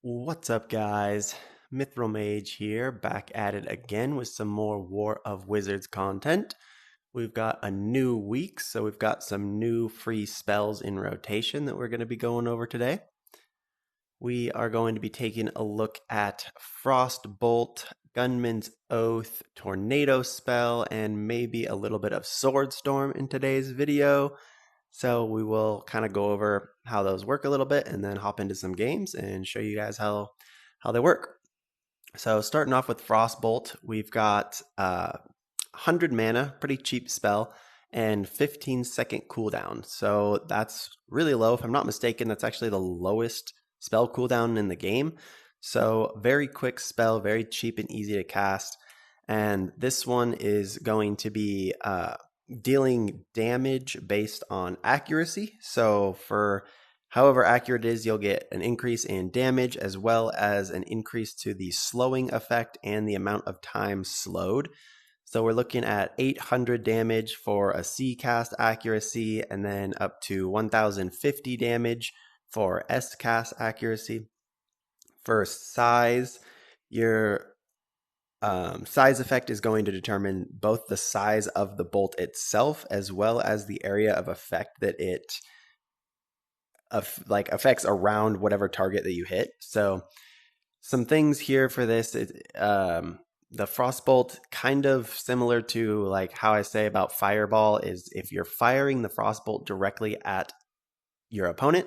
What's up, guys? Mithril Mage here, back at it again with some more War of Wizards content. We've got a new week, so we've got some new free spells in rotation that we're going to be going over today. We are going to be taking a look at Frostbolt, Gunman's Oath, Tornado Spell, and maybe a little bit of Swordstorm in today's video. So we will kind of go over how those work a little bit and then hop into some games and show you guys how they work. So starting off with Frostbolt, we've got 100 mana, pretty cheap spell, and 15-second cooldown. So that's really low. If I'm not mistaken, that's actually the lowest spell cooldown in the game. So very quick spell, very cheap and easy to cast. And this one is going to be dealing damage based on accuracy. So for however accurate it is, you'll get an increase in damage as well as an increase to the slowing effect and the amount of time slowed. So we're looking at 800 damage for a C cast accuracy and then up to 1050 damage for S cast accuracy. For size, your size effect is going to determine both the size of the bolt itself as well as the area of effect that it affects around whatever target that you hit. So some things here for this, the Frostbolt, kind of similar to like how I say about Fireball, is if you're firing the Frostbolt directly at your opponent,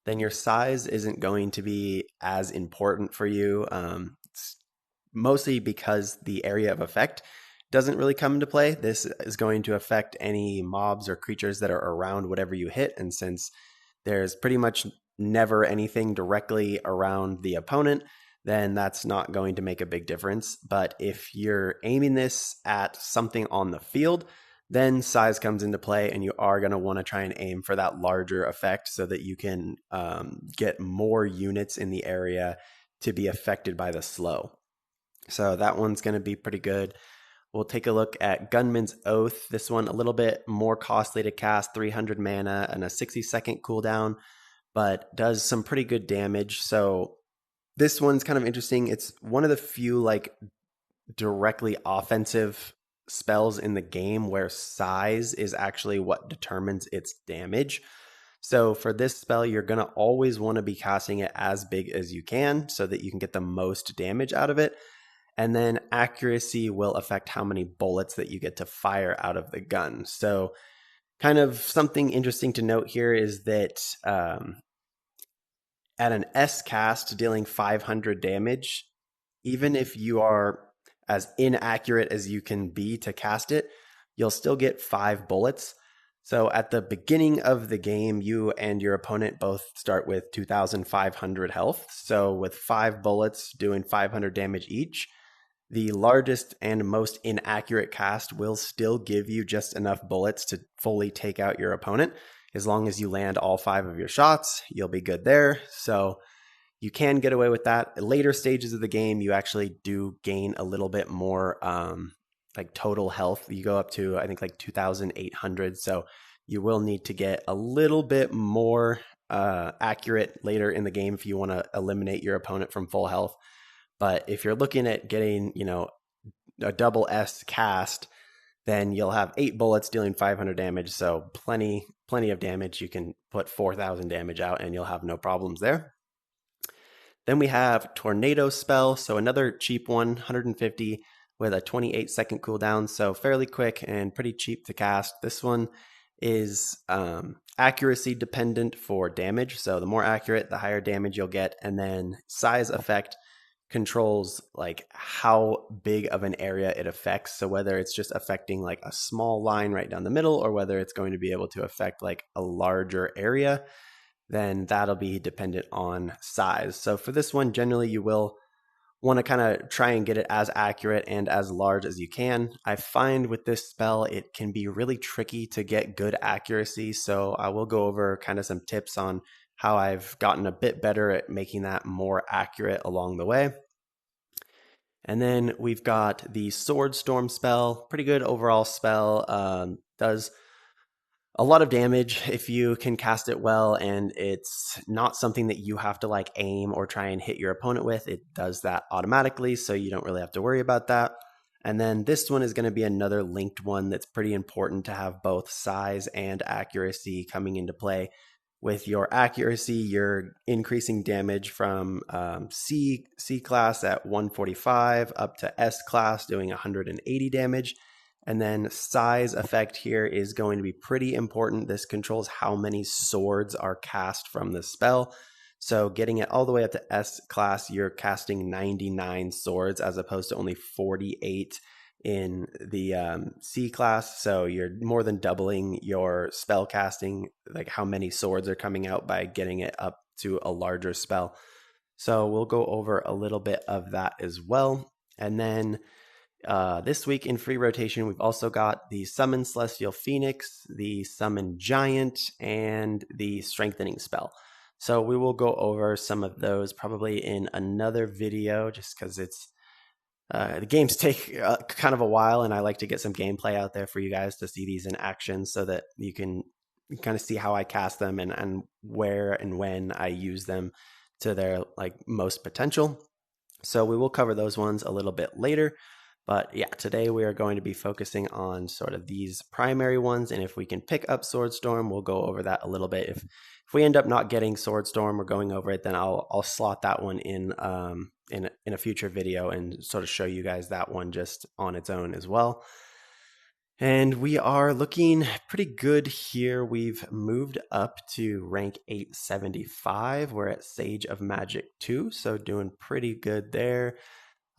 then your size isn't going to be as important for you. Mostly because the area of effect doesn't really come into play. This is going to affect any mobs or creatures that are around whatever you hit. And since there's pretty much never anything directly around the opponent, then that's not going to make a big difference. But if you're aiming this at something on the field, then size comes into play, and you are going to want to try and aim for that larger effect so that you can get more units in the area to be affected by the slow. So that one's going to be pretty good. We'll take a look at Gunman's Oath. This one a little bit more costly to cast, 300 mana and a 60-second cooldown, but does some pretty good damage. So this one's kind of interesting. It's one of the few like directly offensive spells in the game where size is actually what determines its damage. So for this spell, you're going to always want to be casting it as big as you can so that you can get the most damage out of it. And then accuracy will affect how many bullets that you get to fire out of the gun. So kind of something interesting to note here is that at an S cast dealing 500 damage, even if you are as inaccurate as you can be to cast it, you'll still get 5 bullets. So at the beginning of the game, you and your opponent both start with 2,500 health. So with 5 bullets doing 500 damage each, the largest and most inaccurate cast will still give you just enough bullets to fully take out your opponent. As long as you land all 5 of your shots, you'll be good there. So you can get away with that. At later stages of the game, you actually do gain a little bit more like total health. You go up to, I think, like 2,800. So you will need to get a little bit more accurate later in the game if you want to eliminate your opponent from full health. But if you're looking at getting, a double S cast, then you'll have 8 bullets dealing 500 damage. So plenty of damage. You can put 4,000 damage out and you'll have no problems there. Then we have Tornado Spell. So another cheap one, 150 with a 28-second cooldown. So fairly quick and pretty cheap to cast. This one is accuracy dependent for damage. So the more accurate, the higher damage you'll get. And then size effect controls like how big of an area it affects. So whether it's just affecting like a small line right down the middle or whether it's going to be able to affect like a larger area, then that'll be dependent on size. So for this one, generally you will want to kind of try and get it as accurate and as large as you can. I find with this spell, it can be really tricky to get good accuracy. So I will go over kind of some tips on how I've gotten a bit better at making that more accurate along the way. And then we've got the Swordstorm spell, pretty good overall spell. Does a lot of damage if you can cast it well, and it's not something that you have to like aim or try and hit your opponent with. It does that automatically, so you don't really have to worry about that. And then this one is going to be another linked one that's pretty important to have both size and accuracy coming into play. With your accuracy, you're increasing damage from C class at 145 up to S class doing 180 damage. And then size effect here is going to be pretty important. This controls how many swords are cast from the spell. So getting it all the way up to S class, you're casting 99 swords as opposed to only 48 in the C class. So you're more than doubling your spell casting, like how many swords are coming out by getting it up to a larger spell. So we'll go over a little bit of that as well. And then this week in free rotation, we've also got the Summon Celestial Phoenix, the Summon Giant, and the Strengthening spell. So we will go over some of those probably in another video, just because it's the games take kind of a while, and I like to get some gameplay out there for you guys to see these in action so that you can kind of see how I cast them and where and when I use them to their like most potential. So we will cover those ones a little bit later. But yeah, today we are going to be focusing on sort of these primary ones, and if we can pick up Swordstorm, we'll go over that a little bit. If we end up not getting Swordstorm or going over it, then I'll slot that one in a future video and sort of show you guys that one just on its own as well. And we are looking pretty good here. We've moved up to rank 875. We're at Sage of Magic 2, so doing pretty good there.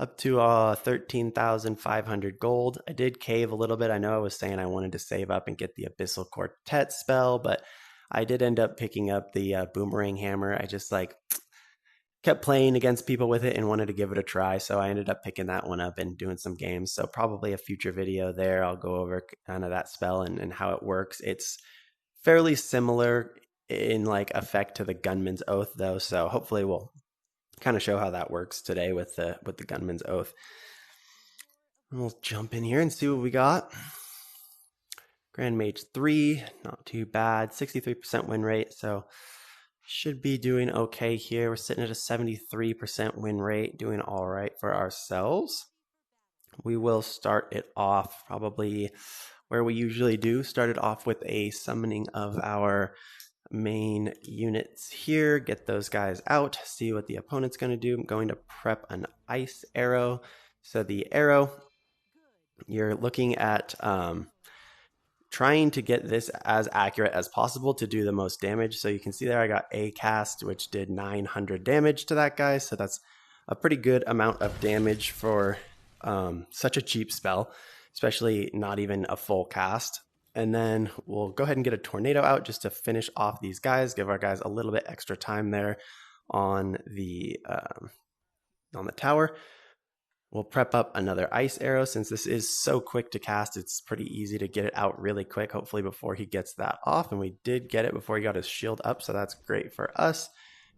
Up to 13,500 gold. I did cave a little bit. I know I was saying I wanted to save up and get the Abyssal Quartet spell, but I did end up picking up the Boomerang Hammer. I just like kept playing against people with it and wanted to give it a try, so I ended up picking that one up and doing some games. So probably a future video there, I'll go over kind of that spell and how it works. It's fairly similar in like effect to the Gunman's Oath though, so hopefully we'll kind of show how that works today with the Gunman's Oath. And we'll jump in here and see what we got. Grand Mage 3, not too bad, 63% win rate, so should be doing okay here. We're sitting at a 73% win rate, doing all right for ourselves. We will start it off probably where we usually do. Start it off with a summoning of our main units here, get those guys out, see what the opponent's going to do. I'm going to prep an ice arrow. So the arrow, you're looking at trying to get this as accurate as possible to do the most damage. So you can see there I got a cast, which did 900 damage to that guy. So that's a pretty good amount of damage for such a cheap spell, especially not even a full cast. And then we'll go ahead and get a tornado out just to finish off these guys, give our guys a little bit extra time there on the tower. We'll prep up another ice arrow. Since this is so quick to cast, it's pretty easy to get it out really quick, hopefully before he gets that off. And we did get it before he got his shield up, so that's great for us.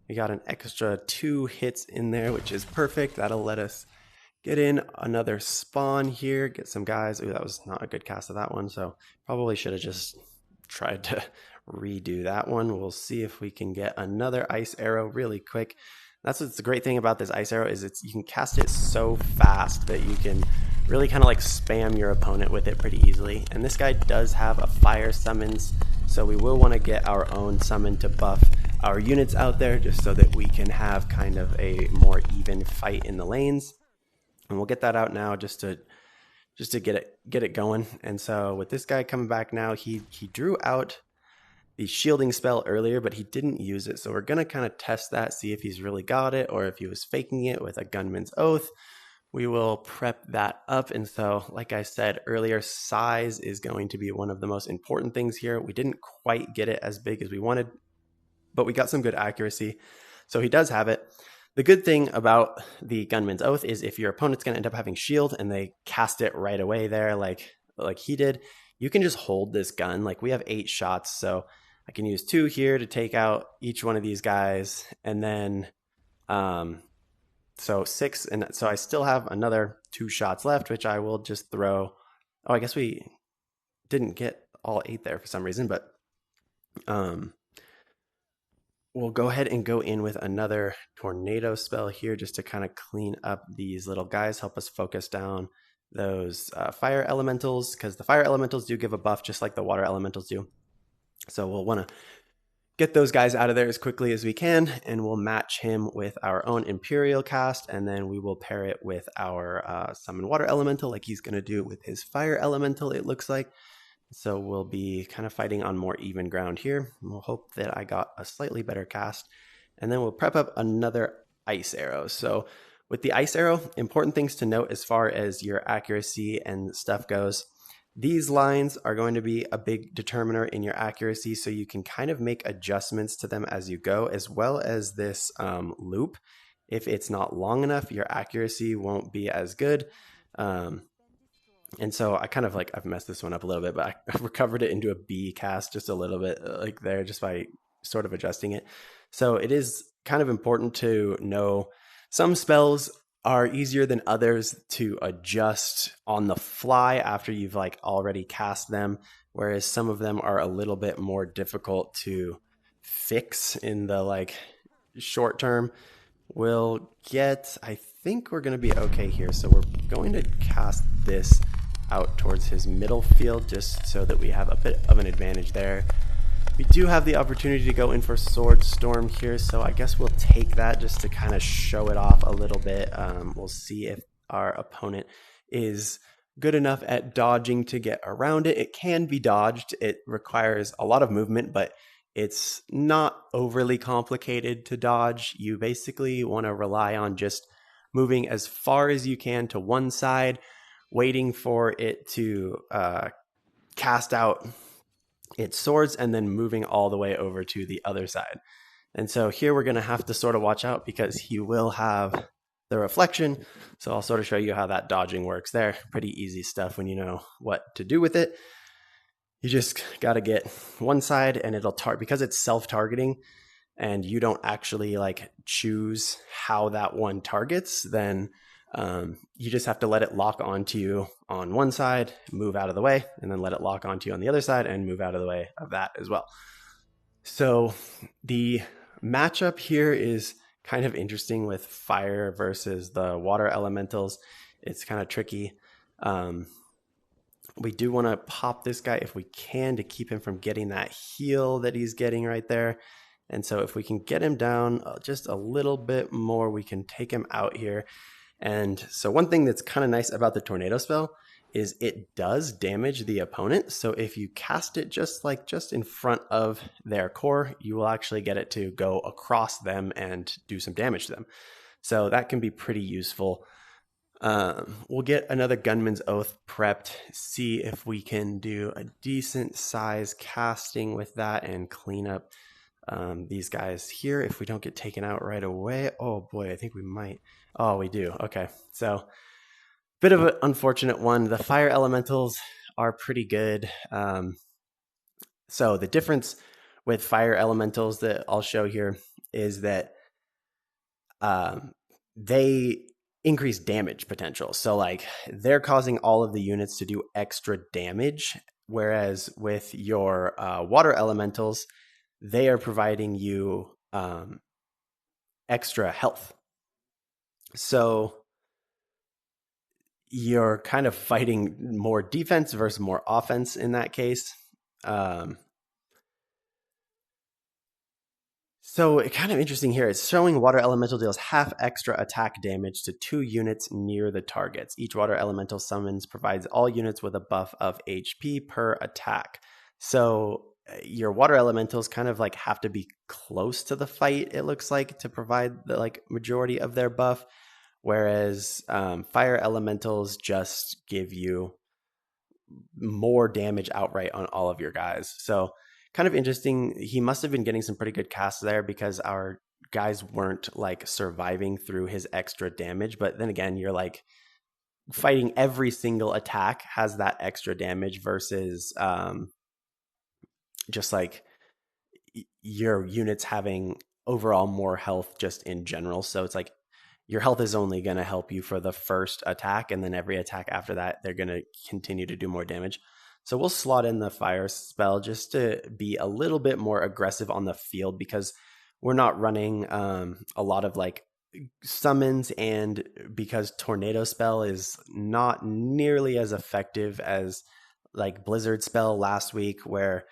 We got an extra 2 hits in there, which is perfect. That'll let us get in another spawn here, get some guys. Ooh, that was not a good cast of that one, so probably should have just tried to redo that one. We'll see if we can get another ice arrow really quick. That's what's the great thing about this ice arrow is you can cast it so fast that you can really kind of like spam your opponent with it pretty easily. And this guy does have a fire summons, so we will want to get our own summon to buff our units out there just so that we can have kind of a more even fight in the lanes. And we'll get that out now just to get it going. And so with this guy coming back now, he drew out the shielding spell earlier, but he didn't use it. So we're going to kind of test that, see if he's really got it or if he was faking it with a Gunman's Oath. We will prep that up. And so, like I said earlier, size is going to be one of the most important things here. We didn't quite get it as big as we wanted, but we got some good accuracy. So he does have it. The good thing about the Gunman's Oath is if your opponent's going to end up having shield and they cast it right away there like he did, you can just hold this gun. Like we have 8 shots, so I can use 2 here to take out each one of these guys, and then so 6, and so I still have another 2 shots left, which I will just throw. Oh, I guess we didn't get all 8 there for some reason, but um, we'll go ahead and go in with another tornado spell here just to kind of clean up these little guys, help us focus down those fire elementals, because the fire elementals do give a buff just like the water elementals do. So we'll want to get those guys out of there as quickly as we can, and we'll match him with our own Imperial cast, and then we will pair it with our Summon Water Elemental like he's going to do with his Fire Elemental, it looks like. So we'll be kind of fighting on more even ground here. We'll hope that I got a slightly better cast, and then we'll prep up another Ice Arrow. So with the Ice Arrow, important things to note as far as your accuracy and stuff goes. These lines are going to be a big determiner in your accuracy, so you can kind of make adjustments to them as you go, as well as this loop. If it's not long enough, your accuracy won't be as good. And so I kind of like, I've messed this one up a little bit, but I recovered it into a B cast just a little bit like there, just by sort of adjusting it. So it is kind of important to know some spells are easier than others to adjust on the fly after you've like already cast them, whereas some of them are a little bit more difficult to fix in the like short term. We'll get, I think we're going to be okay here. So we're going to cast this out towards his middle field just so that we have a bit of an advantage there. We do have the opportunity to go in for Sword Storm here, so I guess we'll take that just to kind of show it off a little bit. We'll see if our opponent is good enough at dodging to get around it. It can be dodged. It requires a lot of movement, but it's not overly complicated to dodge. You basically want to rely on just moving as far as you can to one side, waiting for it to cast out its swords, and then moving all the way over to the other side. And so here we're going to have to sort of watch out because he will have the reflection. So I'll sort of show you how that dodging works there. Pretty easy stuff when you know what to do with it. You just got to get one side and it'll target, because it's self-targeting and you don't actually like choose how that one targets, then you just have to let it lock onto you on one side, move out of the way, and then let it lock onto you on the other side and move out of the way of that as well. So the matchup here is kind of interesting with fire versus the water elementals. It's kind of tricky. We do want to pop this guy if we can to keep him from getting that heal that he's getting right there. And so if we can get him down just a little bit more, we can take him out here. And so one thing that's kind of nice about the tornado spell is it does damage the opponent. So if you cast it just in front of their core, you will actually get it to go across them and do some damage to them. So that can be pretty useful. We'll get another Gunman's Oath prepped, see if we can do a decent size casting with that and clean up these guys here if we don't get taken out right away. Oh boy, I think we might. Oh, we do. Okay, so bit of an unfortunate one. The fire elementals are pretty good. So the difference with fire elementals that I'll show here is that they increase damage potential. So like they're causing all of the units to do extra damage, whereas with your water elementals, they are providing you extra health. So you're kind of fighting more defense versus more offense in that case. So it's kind of interesting here. It's showing water elemental deals half extra attack damage to 2 units near the targets. Each water elemental summons provides all units with a buff of HP per attack. So your water elementals kind of like have to be close to the fight, it looks like, to provide the like majority of their buff. Whereas fire elementals just give you more damage outright on all of your guys. So kind of interesting. He must have been getting some pretty good casts there because our guys weren't like surviving through his extra damage. But then again, you're like fighting every single attack has that extra damage versus just like your units having overall more health just in general. So it's like your health is only going to help you for the first attack, and then every attack after that, they're going to continue to do more damage. So we'll slot in the fire spell just to be a little bit more aggressive on the field because we're not running a lot of like summons, and because tornado spell is not nearly as effective as like blizzard spell last week, where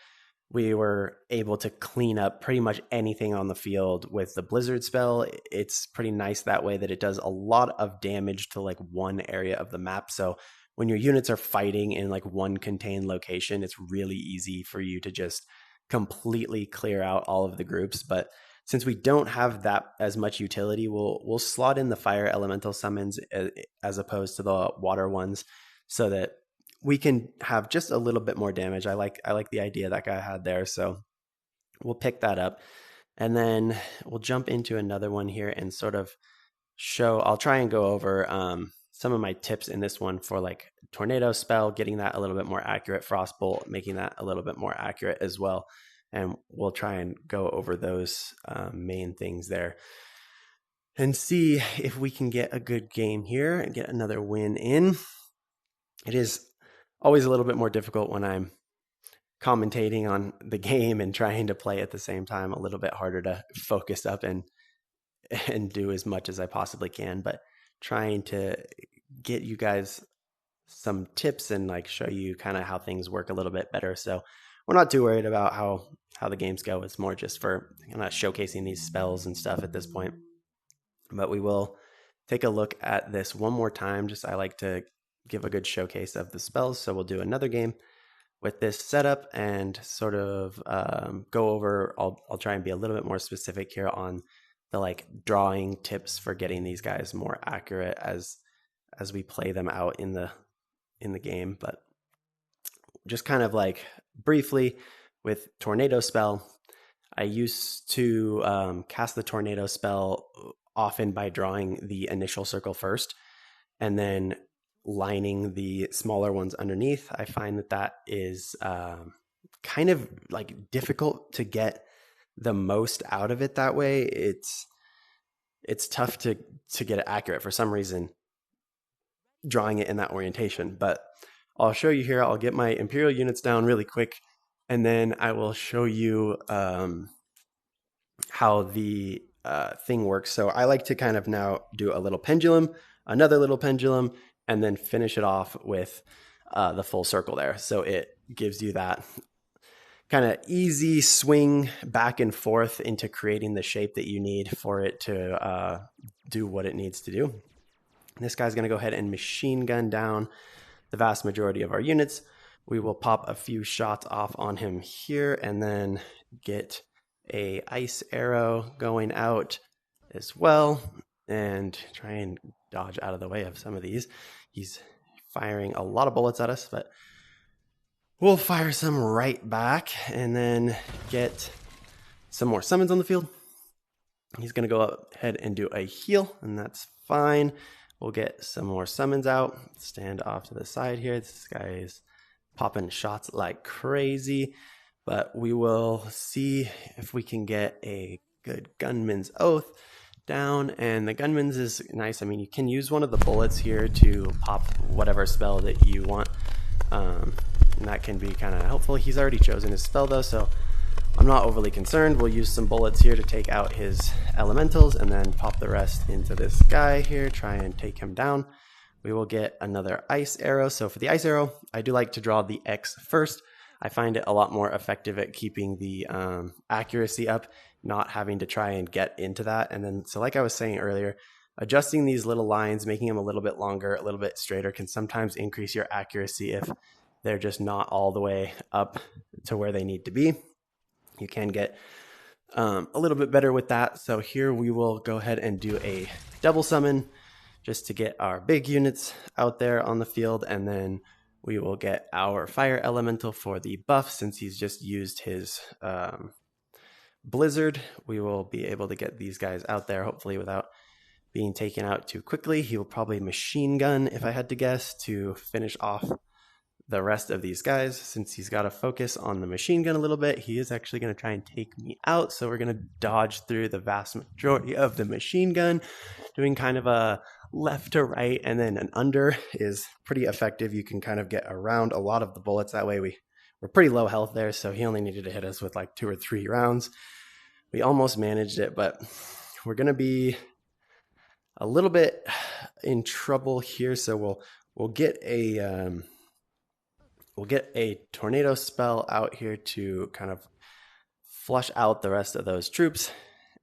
we were able to clean up pretty much anything on the field with the blizzard spell. It's pretty nice that way that it does a lot of damage to like one area of the map. So when your units are fighting in like one contained location, it's really easy for you to just completely clear out all of the groups. But since we don't have that as much utility, we'll slot in the fire elemental summons as opposed to the water ones, so that we can have just a little bit more damage. I like the idea that guy had there, so we'll pick that up. And then we'll jump into another one here and sort of show, I'll try and go over some of my tips in this one for like tornado spell, getting that a little bit more accurate, frostbolt, making that a little bit more accurate as well. And we'll try and go over those main things there and see if we can get a good game here and get another win in. It is always a little bit more difficult when I'm commentating on the game and trying to play at the same time. A little bit harder to focus up and do as much as I possibly can, but trying to get you guys some tips and like show you kind of how things work a little bit better. So we're not too worried about how the games go. It's more just for kind of showcasing these spells and stuff at this point. But we will take a look at this one more time. Just I like to give a good showcase of the spells. So we'll do another game with this setup and sort of go over. I'll try and be a little bit more specific here on the like drawing tips for getting these guys more accurate as we play them out in the game. But just kind of like briefly with tornado spell, I used to cast the tornado spell often by drawing the initial circle first and then lining the smaller ones underneath. I find that is kind of like difficult to get the most out of it that way. It's tough to get it accurate for some reason, drawing it in that orientation. But I'll show you here. I'll get my Imperial units down really quick, and then I will show you how the thing works. So I like to kind of now do a little pendulum, another little pendulum, and then finish it off with the full circle there. So it gives you that kind of easy swing back and forth into creating the shape that you need for it to do what it needs to do. This guy's going to go ahead and machine gun down the vast majority of our units. We will pop a few shots off on him here and then get a ice arrow going out as well and try and dodge out of the way of some of these. He's firing a lot of bullets at us, but we'll fire some right back and then get some more summons on the field. He's going to go ahead and do a heal, and that's fine. We'll get some more summons out. Stand off to the side here. This guy is popping shots like crazy, but we will see if we can get a good gunman's oath down. And the gunman's is nice. I mean, you can use one of the bullets here to pop whatever spell that you want, and that can be kind of helpful. He's already chosen his spell though, so I'm not overly concerned. We'll use some bullets here to take out his elementals and then pop the rest into this guy here, try and take him down. We will get another ice arrow. So for the ice arrow, I do like to draw the X first. I find it a lot more effective at keeping the accuracy up, not having to try and get into that. And then, so like I was saying earlier, adjusting these little lines, making them a little bit longer, a little bit straighter can sometimes increase your accuracy if they're just not all the way up to where they need to be. You can get a little bit better with that. So here we will go ahead and do a double summon just to get our big units out there on the field. And then we will get our fire elemental for the buff. Since he's just used his blizzard, we will be able to get these guys out there hopefully without being taken out too quickly. He will probably machine gun, if I had to guess, to finish off the rest of these guys. Since he's got to focus on the machine gun a little bit, he is actually going to try and take me out. So we're going to dodge through the vast majority of the machine gun, doing kind of a left to right, and then an under is pretty effective. You can kind of get around a lot of the bullets that way. We're pretty low health there, so he only needed to hit us with like 2 or 3 rounds. We almost managed it, but we're going to be a little bit in trouble here, so we'll get a tornado spell out here to kind of flush out the rest of those troops,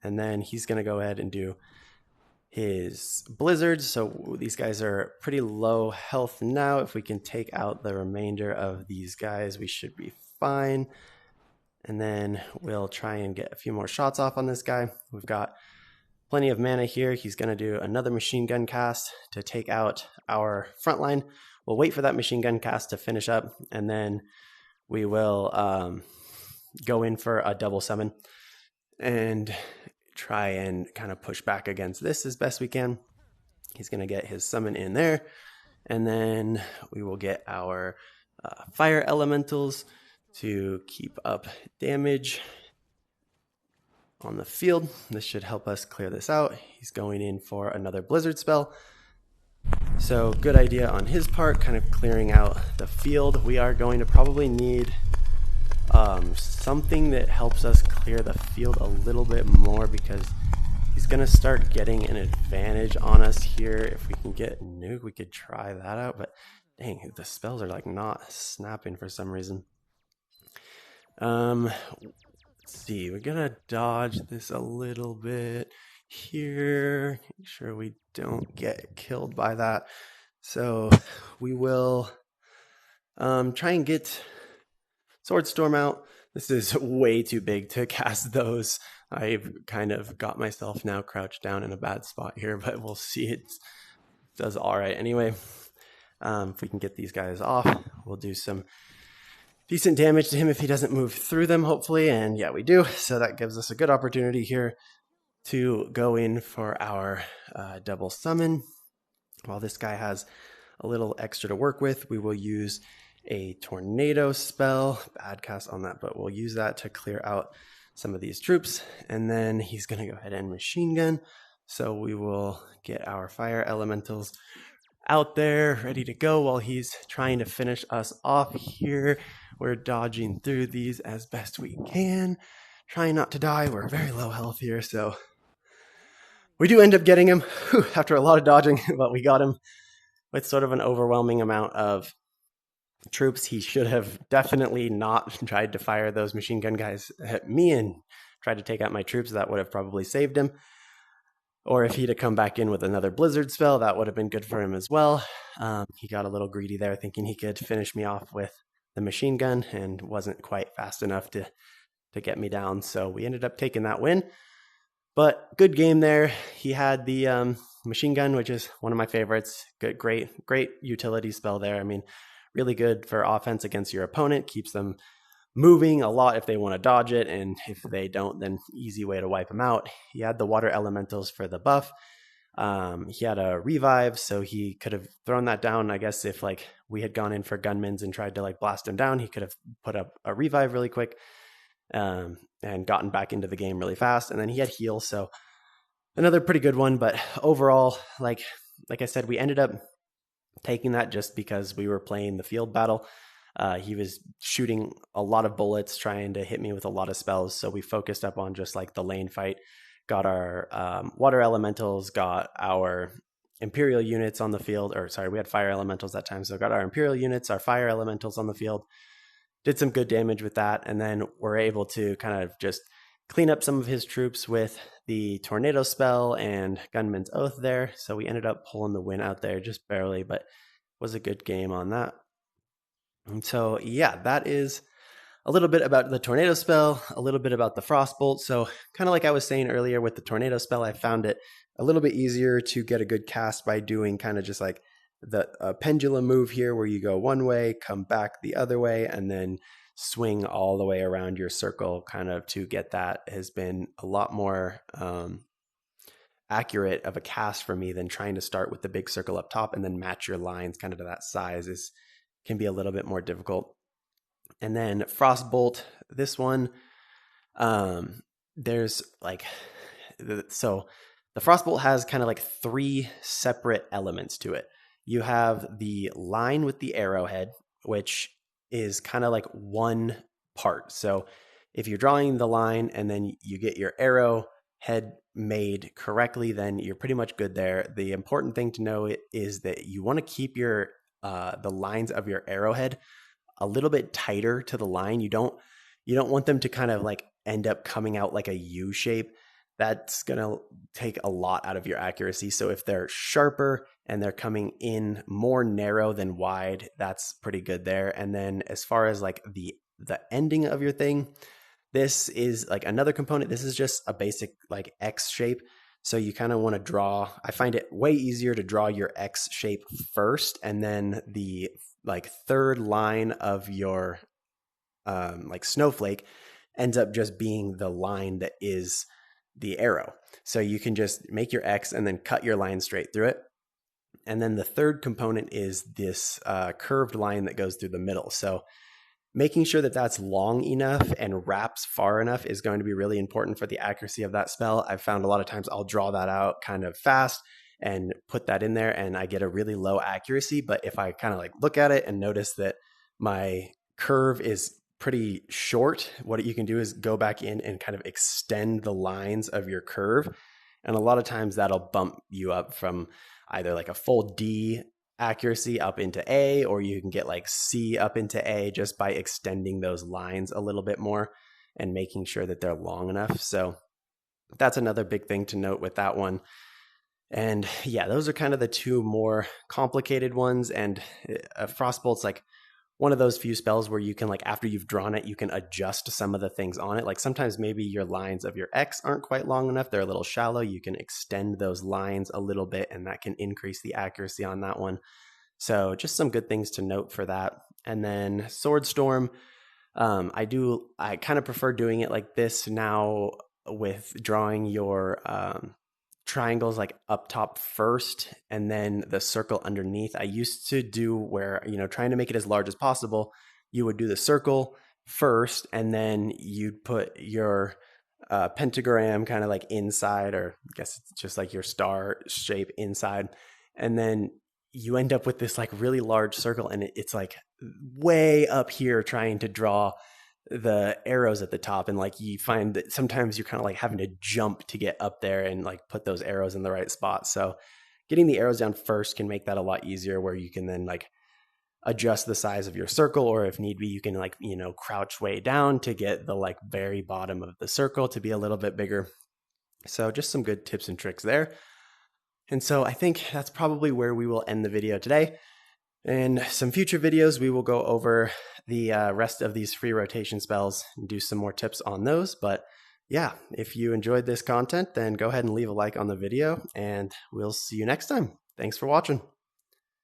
and then he's going to go ahead and do his blizzards. So these guys are pretty low health now. If we can take out the remainder of these guys, we should be fine. And then we'll try and get a few more shots off on this guy. We've got plenty of mana here. He's going to do another machine gun cast to take out our front line. We'll wait for that machine gun cast to finish up, and then we will go in for a double summon and try and kind of push back against this as best we can. He's going to get his summon in there, and then we will get our fire elementals to keep up damage on the field. This should help us clear this out. He's going in for another blizzard spell. So good idea on his part, kind of clearing out the field. We are going to probably need something that helps us clear the field a little bit more, because he's going to start getting an advantage on us here. If we can get nuke, we could try that out, but dang, the spells are like not snapping for some reason. Let's see, we're gonna dodge this a little bit here, make sure we don't get killed by that. So we will try and get Sword Storm out. This is way too big to cast those. I've kind of got myself now crouched down in a bad spot here, but we'll see. It does all right anyway. If we can get these guys off, we'll do some decent damage to him if he doesn't move through them, hopefully. And yeah, we do. So that gives us a good opportunity here to go in for our double summon. While this guy has a little extra to work with, we will use a tornado spell. Bad cast on that, but we'll use that to clear out some of these troops. And then he's going to go ahead and machine gun. So we will get our fire elementals out there ready to go while he's trying to finish us off here. We're dodging through these as best we can, trying not to die. We're very low health here, so we do end up getting him after a lot of dodging, but we got him with sort of an overwhelming amount of troops. He should have definitely not tried to fire those machine gun guys at me and tried to take out my troops. That would have probably saved him. Or if he'd have come back in with another blizzard spell, that would have been good for him as well. He got a little greedy there, thinking he could finish me off with the machine gun and wasn't quite fast enough to get me down. So we ended up taking that win. But good game there. He had the machine gun, which is one of my favorites. Good, great utility spell there. I mean, really good for offense against your opponent. Keeps them moving a lot if they want to dodge it, and if they don't, then easy way to wipe them out. He had the water elementals for the buff. He had a revive, so he could have thrown that down. I guess if like we had gone in for gunmans and tried to like blast him down, he could have put up a revive really quick and gotten back into the game really fast. And then he had heal, so another pretty good one. But overall, like I said, we ended up taking that just because we were playing the field battle. He was shooting a lot of bullets, trying to hit me with a lot of spells. So we focused up on just like the lane fight, got our water elementals, got our Imperial units on the field, or sorry, we had fire elementals that time. So got our Imperial units, our fire elementals on the field, did some good damage with that. And then we're able to kind of just clean up some of his troops with the tornado spell and gunman's oath there. So we ended up pulling the win out there just barely, but was a good game on that. And so, yeah, that is a little bit about the tornado spell, a little bit about the frostbolt. So kind of like I was saying earlier with the tornado spell, I found it a little bit easier to get a good cast by doing kind of just like the pendulum move here, where you go one way, come back the other way, and then swing all the way around your circle kind of to get that has been a lot more accurate of a cast for me than trying to start with the big circle up top and then match your lines kind of to that size can be a little bit more difficult. And then Frostbolt, this one, there's like, so the The Frostbolt has kind of like three separate elements to it. You have the line with the arrowhead, which is kind of like one part. So if you're drawing the line and then you get your arrow head made correctly, then you're pretty much good there. The important thing to know is that you want to keep your the lines of your arrowhead a little bit tighter to the line. You don't want them to kind of like end up coming out like a U shape. That's going to take a lot out of your accuracy. So if they're sharper and they're coming in more narrow than wide, that's pretty good there. And then as far as like the ending of your thing, this is like another component. This is just a basic like X shape. So you kind of want to draw, I find it way easier to draw your X shape first, and then the like third line of your like snowflake ends up just being the line that is the arrow. So you can just make your X and then cut your line straight through it. And then the third component is this curved line that goes through the middle. So making sure that that's long enough and wraps far enough is going to be really important for the accuracy of that spell. I've found a lot of times I'll draw that out kind of fast and put that in there and I get a really low accuracy. But if I kind of like look at it and notice that my curve is pretty short, what you can do is go back in and kind of extend the lines of your curve. And a lot of times that'll bump you up from either like a full D accuracy up into A, or you can get like C up into A just by extending those lines a little bit more and making sure that they're long enough. So that's another big thing to note with that one. And yeah, those are kind of the two more complicated ones. And Frostbolt's like one of those few spells where you can, like, after you've drawn it, you can adjust some of the things on it. Like sometimes maybe your lines of your X aren't quite long enough. They're a little shallow. You can extend those lines a little bit and that can increase the accuracy on that one. So just some good things to note for that. And then Sword Storm, I kind of prefer doing it like this now with drawing your triangles like up top first and then the circle underneath. I used to do where, trying to make it as large as possible, you would do the circle first and then you'd put your pentagram kind of like inside, or I guess it's just like your star shape inside. And then you end up with this like really large circle and it's like way up here trying to draw the arrows at the top, and like you find that sometimes you're kind of like having to jump to get up there and like put those arrows in the right spot. So getting the arrows down first can make that a lot easier, where you can then like adjust the size of your circle, or if need be you can like crouch way down to get the like very bottom of the circle to be a little bit bigger. So just some good tips and tricks there. And so I think that's probably where we will end the video today. In some future videos, we will go over the rest of these free rotation spells and do some more tips on those. But yeah, if you enjoyed this content, then go ahead and leave a like on the video, and we'll see you next time. Thanks for watching.